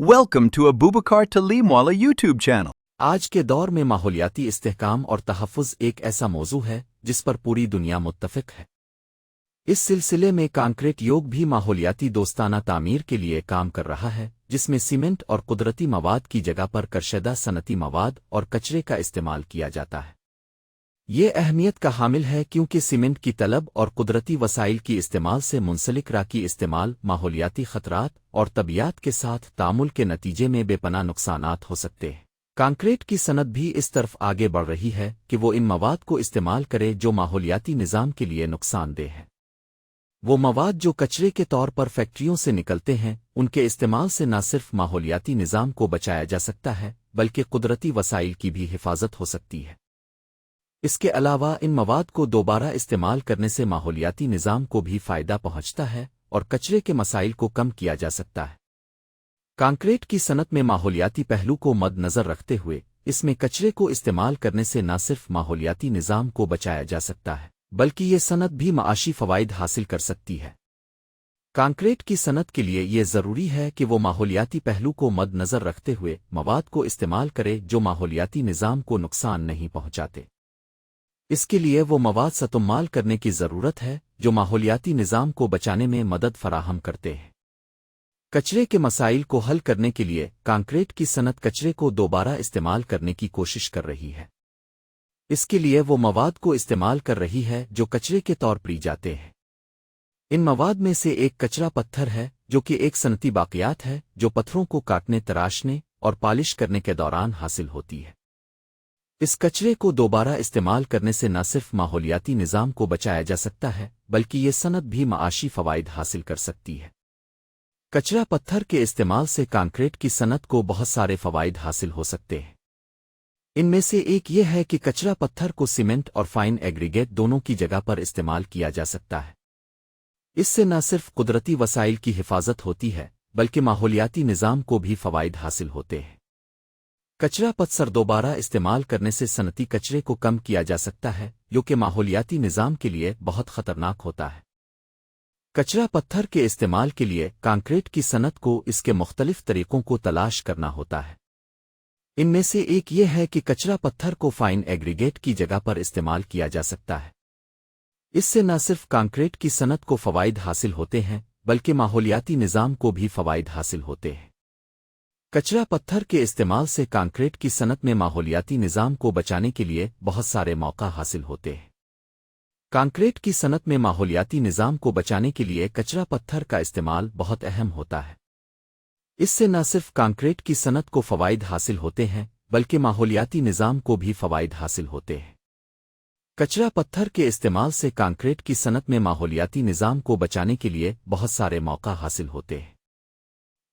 Welcome to Abubakar Talimwala YouTube channel. आज के दौर में माहौलियाती इस्तेहकाम और तहफ़्फ़ुज़ एक ऐसा मौजू है जिस पर पूरी दुनिया मुत्तफ़िक़ है। इस सिलसिले में कांक्रीट योग भी माहौलियाती दोस्ताना तामीर के लिए काम कर रहा है, जिसमें सीमेंट और कुदरती मवाद की जगह पर करशदा सनती मवाद और कचरे का इस्तेमाल किया जाता है। ये अहमियत का हामिल है क्योंकि सीमेंट की तलब और कुदरती वसाइल की इस्तेमाल से मुंसलिक राकी इस्तेमाल माहौलियाती ख़तरात और तबियात के साथ तामुल के नतीजे में बेपनाह नुकसानात हो सकते हैं। कांक्रीट की सनत भी इस तरफ आगे बढ़ रही है कि वो इन मवाद को इस्तेमाल करे जो माहौलियाती निज़ाम के लिए नुकसानदेह है। वो मवाद जो कचरे के तौर पर फैक्ट्रियों से निकलते हैं, उनके इस्तेमाल से न सिर्फ माहौलियाती निज़ाम को बचाया जा सकता है बल्कि कुदरती वसाइल की भी हिफाजत हो सकती है। इसके अलावा इन मवाद को दोबारा इस्तेमाल करने से माहौलियाती निज़ाम को भी फ़ायदा पहुंचता है और कचरे के मसाइल को कम किया जा सकता है। कांक्रीट की सनत में माहौलियाती पहलू को मद्देनज़र रखते हुए इसमें कचरे को इस्तेमाल करने से न सिर्फ माहौलियाती निज़ाम को बचाया जा सकता है बल्कि ये सनत भी माशी फ़वाइद हासिल कर सकती है। कांक्रीट की सनत के लिए ये ज़रूरी है कि वो माहौलियाती पहलू को मद्देनज़र रखते हुए मवाद को इस्तेमाल करे जो माहौलियाती निज़ाम को नुकसान नहीं पहुंचाते। इसके लिए वो मवाद इस्तेमाल करने की ज़रूरत है जो माहौलियाती निज़ाम को बचाने में मदद फराहम करते हैं। कचरे के मसाइल को हल करने के लिए कांक्रीट की सनत कचरे को दोबारा इस्तेमाल करने की कोशिश कर रही है। इसके लिए वो मवाद को इस्तेमाल कर रही है जो कचरे के तौर पर जाते हैं। इन मवाद में से एक कचरा पत्थर है जो कि एक सनती बाक़ियात है जो पत्थरों को काटने, तराशने और पॉलिश करने के दौरान हासिल होती है। इस कचरे को दोबारा इस्तेमाल करने से न सिर्फ माहौलियाती निज़ाम को बचाया जा सकता है बल्कि ये सनत भी माशी फ़वाइद हासिल कर सकती है। कचरा पत्थर के इस्तेमाल से कांक्रीट की सनत को बहुत सारे फ़वाइद हासिल हो सकते हैं। इनमें से एक ये है कि कचरा पत्थर को सीमेंट और फाइन एग्रीगेट दोनों की जगह पर इस्तेमाल किया जा सकता है। इससे न सिर्फ कुदरती वसाइल की हिफाजत होती है बल्कि माहौलियाती निज़ाम को भी फ़वाइद हासिल होते हैं। कचरा पत्थर दोबारा इस्तेमाल करने से सनती कचरे को कम किया जा सकता है जो कि माहौलियाती निज़ाम के लिए बहुत ख़तरनाक होता है। कचरा पत्थर के इस्तेमाल के लिए कांक्रीट की सनत को इसके मुख्तलिफ तरीक़ों को तलाश करना होता है। इनमें से एक ये है कि कचरा पत्थर को फाइन एग्रीगेट की जगह पर इस्तेमाल किया जा सकता है। इससे न सिर्फ कांक्रीट की सनत को फ़वाइद हासिल होते हैं बल्कि माहौलियाती निज़ाम को भी फ़वाइद हासिल होते हैं। कचरा पत्थर के इस्तेमाल से कांक्रीट की सनत में माहौलियाती निज़ाम को बचाने के लिए बहुत सारे मौका हासिल होते हैं। कांक्रीट की सनत में माहौलियाती निज़ाम को बचाने के लिए कचरा पत्थर का इस्तेमाल बहुत अहम होता है। इससे न सिर्फ कांक्रीट की सनत को फ़वाइद हासिल होते हैं बल्कि माहौलियाती निज़ाम को भी फ़वाइद हासिल होते हैं। कचरा पत्थर के इस्तेमाल से कांक्रीट की सनत में माहौलियाती निज़ाम को बचाने के लिए बहुत सारे मौका हासिल होते हैं।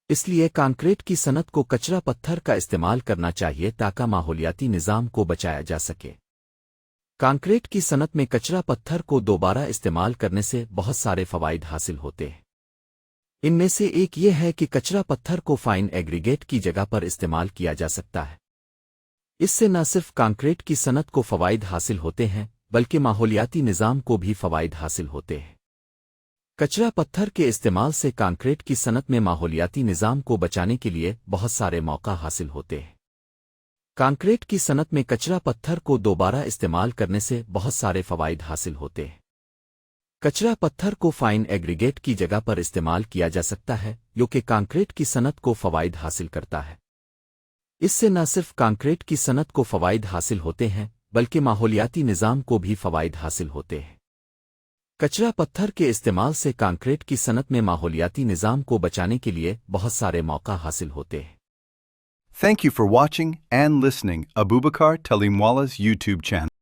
इसलिए कांक्रीट की सनत को कचरा पत्थर का इस्तेमाल करना चाहिए ताकि माहौलियाती निज़ाम को बचाया जा सके। कांक्रीट की सनत में कचरा पत्थर को दोबारा इस्तेमाल करने से बहुत सारे फ़वाइद हासिल होते हैं। इनमें से एक ये है कि कचरा पत्थर को फाइन एग्रीगेट की जगह पर इस्तेमाल किया जा सकता है। इससे न सिर्फ कांक्रीट की सनत को फ़वाइद हासिल होते हैं बल्कि माहौलियाती निज़ाम को भी फ़वाइद हासिल होते हैं। कचरा पत्थर के इस्तेमाल से कांक्रीट की सनत में माहौलियाती निज़ाम को बचाने के लिए बहुत सारे मौका हासिल होते हैं। कांक्रीट की सनत में कचरा पत्थर को दोबारा इस्तेमाल करने से बहुत सारे फ़वाइद हासिल होते हैं। कचरा पत्थर को फाइन एग्रीगेट की जगह पर इस्तेमाल किया जा सकता है जो कि कांक्रीट की सनत को फ़वाइद हासिल करता है। इससे न सिर्फ कांक्रीट की सनत को फ़वाइद हासिल होते हैं बल्कि माहौलियाती निज़ाम को भी फ़वाइद हासिल होते हैं। कचरा पत्थर के इस्तेमाल से कांक्रीट की सनत में माहौलियाती निज़ाम को बचाने के लिए बहुत सारे मौका हासिल होते हैं। Thank you for watching and listening Abubakar Talimwala's YouTube channel.